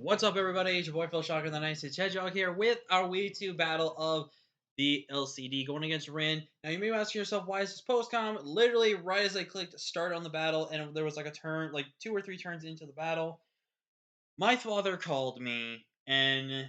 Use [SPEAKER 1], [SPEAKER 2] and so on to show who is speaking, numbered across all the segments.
[SPEAKER 1] What's up, everybody? It's your boy Phil Shocker, the Nice Hedgehog here with our Week 2 battle of the LCD going against Rin. Now, you may be asking yourself, why is this post-com? Literally, right as I clicked start on the battle, and there was like a turn, like 2 or 3 turns into the battle, my father called me, and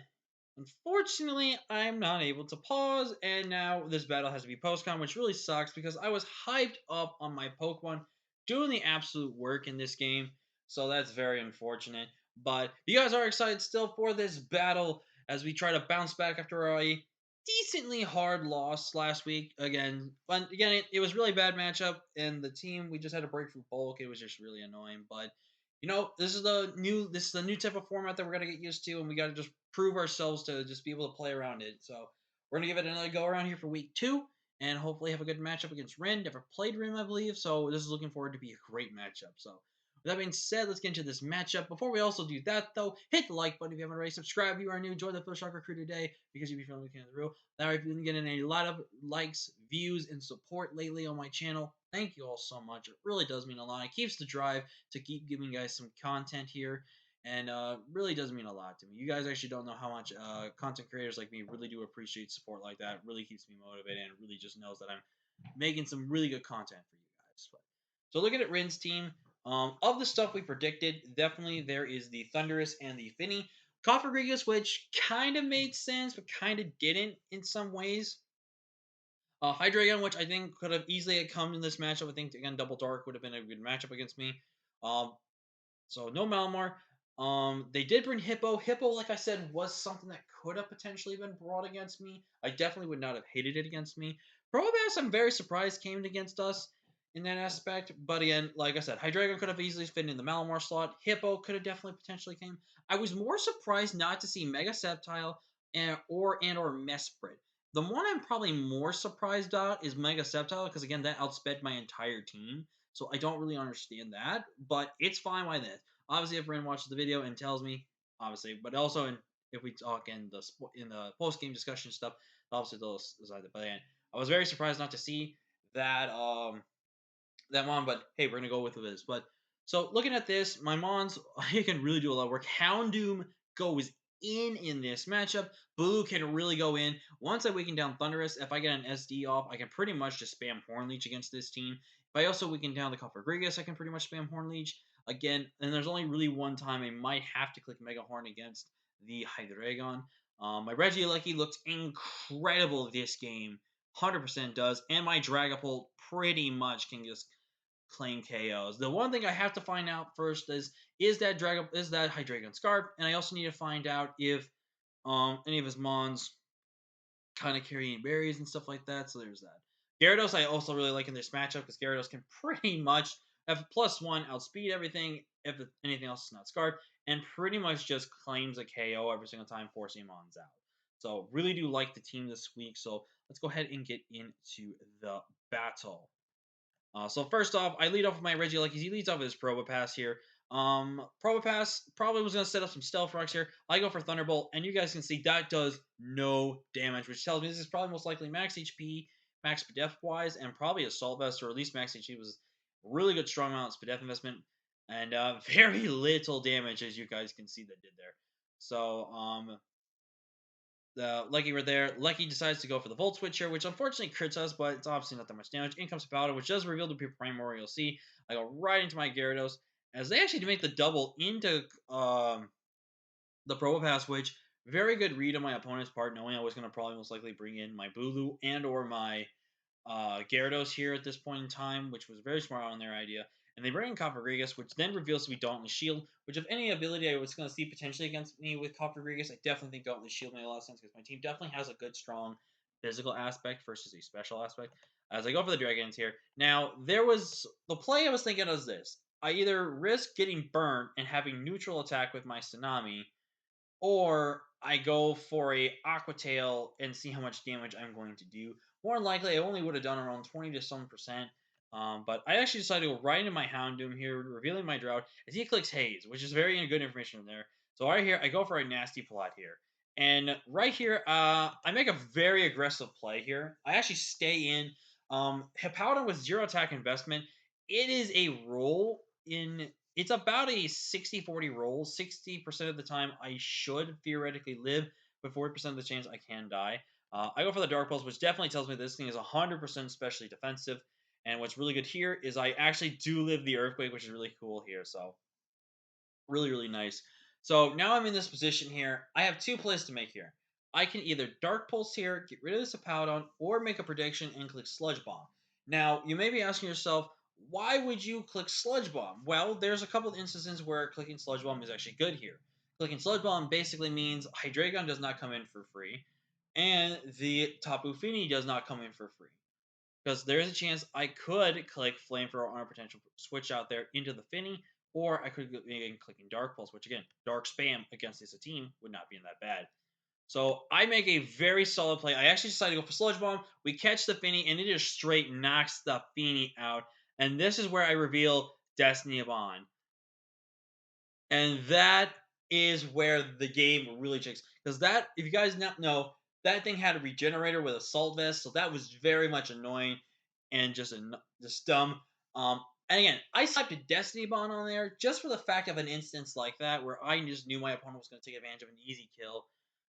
[SPEAKER 1] unfortunately, I'm not able to pause, and now this battle has to be post-com, which really sucks because I was hyped up on my Pokemon doing the absolute work in this game, so that's very unfortunate. But you guys are excited still for this battle as we try to bounce back after a decently hard loss last week. Again, it was really bad matchup, and the team we just had to break from bulk. It was just really annoying, but this is the new type of format that we're gonna get used to, and we got to just prove ourselves to just be able to play around it. So we're gonna give it another go around here for week 2, and hopefully have a good matchup against Rin. Never played Rin, I believe, so this is looking forward to be a great matchup. So with that being said, let's get into this matchup. Before we also do that, though, hit the like button if you haven't already. Subscribe if you are new. Join the Phil Shocker crew today because you'll be feeling the real. Now I've been getting a lot of likes, views, and support lately on my channel. Thank you all so much. It really does mean a lot. It keeps the drive to keep giving you guys some content here, and really does mean a lot to me. You guys actually don't know how much content creators like me really do appreciate support like that. It really keeps me motivated, and really just knows that I'm making some really good content for you guys. So looking at Rin's team, of the stuff we predicted, definitely there is the Thunderous and the Finny. Cofagrigus, which kind of made sense, but kind of didn't in some ways. Hydreigon, which I think could have easily come in this matchup. I think, again, Double Dark would have been a good matchup against me. Um, so no Malamar. They did bring Hippo. Hippo, like I said, was something that could have potentially been brought against me. I definitely would not have hated it against me. Probass, I'm very surprised came against us in that aspect. But again, like I said, Hydreigon could have easily fit in the Malamar slot. Hippo could have definitely potentially came. I was more surprised not to see Mega Sceptile or Mesprit. The one I'm probably more surprised at is Mega Sceptile because again, that outsped my entire team. So I don't really understand that, but it's fine by this. Obviously, if Ren watches the video and tells me, obviously, but also if we talk in the post game discussion stuff, obviously they'll decide that. But again, I was very surprised not to see that that Mon, but hey, we're gonna go with this. But so looking at this, my Mons, he can really do a lot of work. Houndoom goes in this matchup. Bulu can really go in. Once I weaken down Thunderous, if I get an SD off, I can pretty much just spam Horn Leech against this team. If I also weaken down the Cofagrigus, I can pretty much spam Horn Leech. Again, and there's only really one time I might have to click Mega Horn against the Hydreigon. My Regieleki looks incredible this game. 100% does. And my Dragapult pretty much can just claim KOs. The one thing I have to find out first is that Hydreigon Scarf, and I also need to find out if any of his Mons kind of carrying berries and stuff like that. So there's that. Gyarados I also really like in this matchup because Gyarados can pretty much have +1, outspeed everything if anything else is not Scarf, and pretty much just claims a KO every single time, forcing Mons out. So really do like the team this week. So let's go ahead and get into the battle. So first off, I lead off with my Regieleki. He leads off with his Probopass here. Probopass probably was going to set up some Stealth Rocks here. I go for Thunderbolt, and you guys can see that does no damage, which tells me this is probably most likely max HP, max Spadef-wise, and probably Assault Vest, or at least max HP was really good strong amount Spadef investment, and very little damage, as you guys can see that did there. So, the Lucky right there. Lucky decides to go for the Volt Switcher, which unfortunately crits us, but it's obviously not that much damage. In comes Powder, which does reveal to be Primordial Sea. I go right into my Gyarados, as they actually make the double into the Probopass, which very good read on my opponent's part, knowing I was going to probably most likely bring in my Bulu and or my Gyarados here at this point in time, which was very smart on their idea. And they bring in Cofagrigus, which then reveals to be Dauntless Shield, which if any ability I was going to see potentially against me with Cofagrigus, I definitely think Dauntless Shield made a lot of sense because my team definitely has a good, strong physical aspect versus a special aspect. As I go for the Dragons here. Now, the play I was thinking was this. I either risk getting burnt and having neutral attack with my Tsunami, or I go for a Aqua Tail and see how much damage I'm going to do. More than likely, I only would have done around 20 to some percent. But I actually decided to go right into my Houndoom here, revealing my Drought, as he clicks Haze, which is very good information in there. So right here, I go for a nasty plot here. And right here, I make a very aggressive play here. I actually stay in. Hippowdon with 0 attack investment. It is a roll in it's about a 60-40 roll. 60% of the time, I should theoretically live, but 40% of the chance I can die. I go for the Dark Pulse, which definitely tells me this thing is 100% specially defensive. And what's really good here is I actually do live the Earthquake, which is really cool here. So really, really nice. So now I'm in this position here. I have two plays to make here. I can either Dark Pulse here, get rid of this Hippowdon, or make a prediction and click Sludge Bomb. Now, you may be asking yourself, why would you click Sludge Bomb? Well, there's a couple of instances where clicking Sludge Bomb is actually good here. Clicking Sludge Bomb basically means Hydreigon does not come in for free, and the Tapu Fini does not come in for free. Because there's a chance I could click Flamethrower on a potential switch out there into the Finny, or I could begin clicking Dark Pulse, which again, Dark Spam against this team would not be in that bad. So I make a very solid play. I actually decided to go for Sludge Bomb. We catch the Finny, and it just straight knocks the Finny out. And this is where I reveal Destiny Bond. And that is where the game really checks. Because that, if you guys not know, that thing had a regenerator with Assault Vest, so that was very much annoying and just dumb. And again, I slapped a Destiny Bond on there just for the fact of an instance like that where I just knew my opponent was going to take advantage of an easy kill.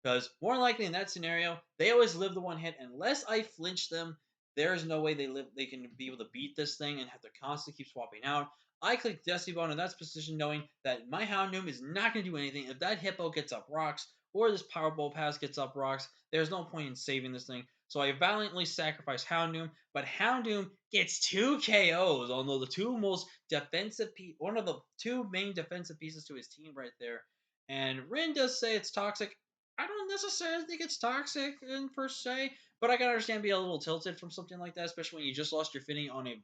[SPEAKER 1] Because more likely in that scenario, they always live the one hit. Unless I flinch them, there is no way they can be able to beat this thing and have to constantly keep swapping out. I click Destiny Bond in that position knowing that my Houndoom is not going to do anything. If that Hippo gets up rocks or this Powerball Pass gets up rocks, there's no point in saving this thing. So I valiantly sacrifice Houndoom, but Houndoom gets 2 KOs, although the two most defensive one of the two main defensive pieces to his team right there. And Rin does say it's toxic. I don't necessarily think it's toxic in per se, but I can understand being a little tilted from something like that, especially when you just lost your Finny on a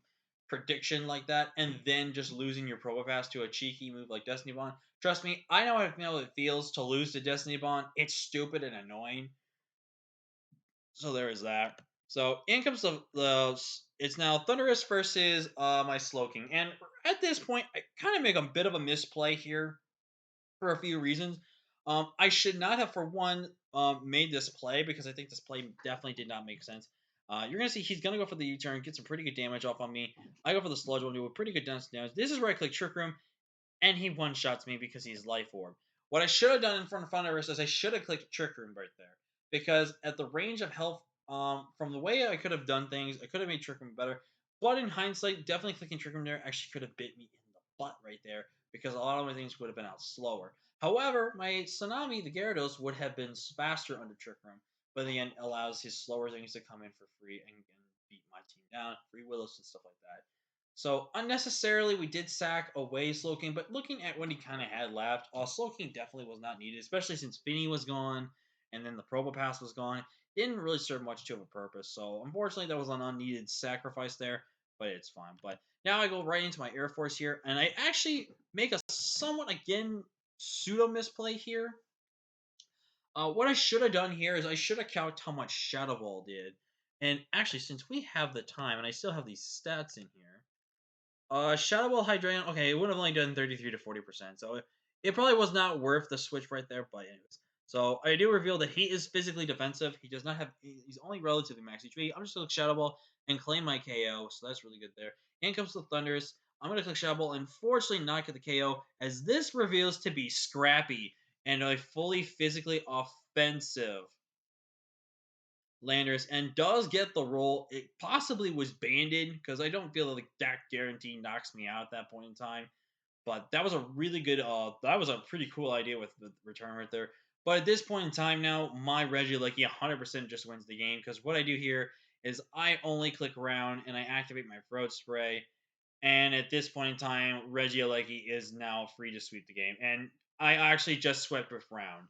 [SPEAKER 1] prediction like that and then just losing your Probo Pass to a cheeky move like Destiny Bond. Trust me, I know how it feels to lose to Destiny Bond. It's stupid and annoying. So there is that. So in comes the it's now Thunderous versus my Slowking. And at this point, I kind of make a bit of a misplay here for a few reasons. I should not have, for one, made this play because I think this play definitely did not make sense. You're going to see he's going to go for the U-turn, get some pretty good damage off on me. I go for the Sludge one, do a pretty good damage. This is where I click Trick Room, and he one-shots me because he's Life Orb. What I should have done in front of Thunderous is I should have clicked Trick Room right there. Because at the range of health, from the way I could have done things, I could have made Trick Room better. But in hindsight, definitely clicking Trick Room there actually could have bit me in the butt right there because a lot of my things would have been out slower. However, my Tsunami, the Gyarados, would have been faster under Trick Room, but in the end allows his slower things to come in for free and beat my team down, free Willows and stuff like that. So unnecessarily, we did sack away Slowking, but looking at what he kind of had left, Slowking definitely was not needed, especially since Finny was gone and then the Probo Pass was gone. Didn't really serve much to a purpose. So unfortunately, that was an unneeded sacrifice there, but it's fine. But now I go right into my Air Force here, and I actually make a somewhat, again, pseudo misplay here. What I should have done here is I should have counted how much Shadow Ball did. And actually, since we have the time, and I still have these stats in here, Shadow Ball Hydreigon, okay, it would have only done 33 to 40%, so it probably was not worth the switch right there, but anyways. So I do reveal that he is physically defensive. He does not have, he's only relatively max HP. I'm just going to click Shadow Ball and claim my KO, so that's really good there. In comes the Thunderous. I'm going to click Shadow Ball, unfortunately not get the KO, as this reveals to be Scrappy and a fully physically offensive Landers and does get the roll. It possibly was banded because I don't feel like that guarantee knocks me out at that point in time. But that was a really good, that was a pretty cool idea with the return right there. But at this point in time now, my Regieleki 100% just wins the game because what I do here is I only click around and I activate my Throat Spray. And at this point in time, Regieleki is now free to sweep the game. And I actually just swept with round.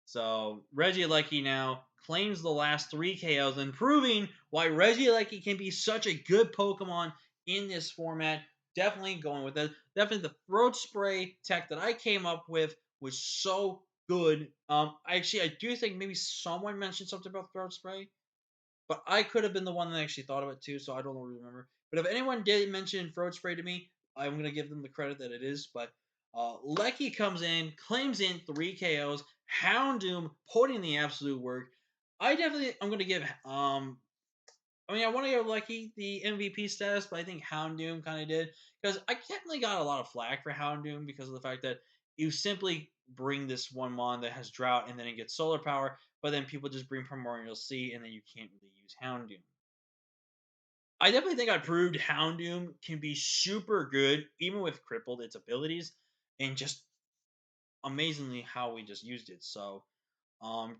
[SPEAKER 1] So Regieleki now claims the last 3 KOs and proving why Regieleki can be such a good Pokemon in this format. Definitely going with it. Definitely the Throat Spray tech that I came up with was so good. Actually, I do think maybe someone mentioned something about Throat Spray, but I could have been the one that actually thought of it too, so I don't really remember. But if anyone did mention Throat Spray to me, I'm going to give them the credit that it is. But Lecky comes in, claims in 3 KOs, Houndoom putting the absolute work. I'm going to give I mean, I want to give Lucky the MVP status, but I think Houndoom kind of did because I definitely got a lot of flack for Houndoom because of the fact that you simply bring this one mon that has drought and then it gets solar power, but then people just bring Primordial Sea and then you can't really use Houndoom. I definitely think I proved Houndoom can be super good, even with crippled its abilities, and just amazingly how we just used it. So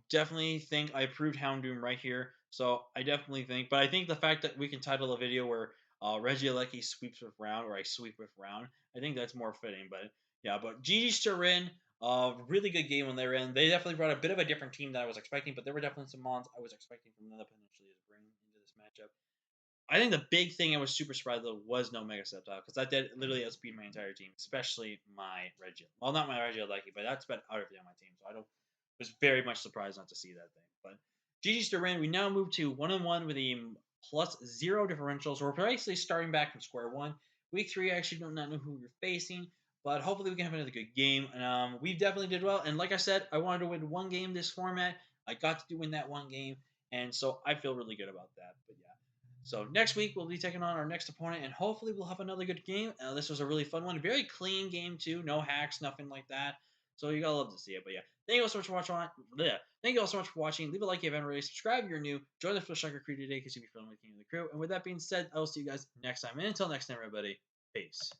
[SPEAKER 1] definitely think I proved Houndoom right here. So I definitely think, but I think the fact that we can title a video where Regieleki sweeps with round or I sweep with round, I think that's more fitting. But yeah, but GG's to Rin. Really good game when they were in. They definitely brought a bit of a different team than I was expecting, but there were definitely some mons I was expecting from them potentially to bring into this matchup. I think the big thing I was super surprised though was no Mega Sceptile because that did literally outspeed my entire team, especially my Regiel. Well, not my Regieleki, but that's about everything on my team. So I don't was very much surprised not to see that thing. But GG's to Rin. We now move to 1-1 with a +0 differential. So we're basically starting back from square one. Week 3, I actually do not know who we're facing, but hopefully we can have another good game. And we definitely did well. And like I said, I wanted to win one game this format. I got to win that one game, and so I feel really good about that. But yeah. So next week we'll be taking on our next opponent, and hopefully we'll have another good game. This was a really fun one, very clean game too, no hacks, nothing like that. So you gotta love to see it. But yeah, thank you all so much for watching. Bleh. Thank you all so much for watching. Leave a like if you haven't already. Subscribe if you're new. Join the Fish Striker crew today because you'll be feeling with King of the Crew. And with that being said, I will see you guys next time. And until next time, everybody, peace.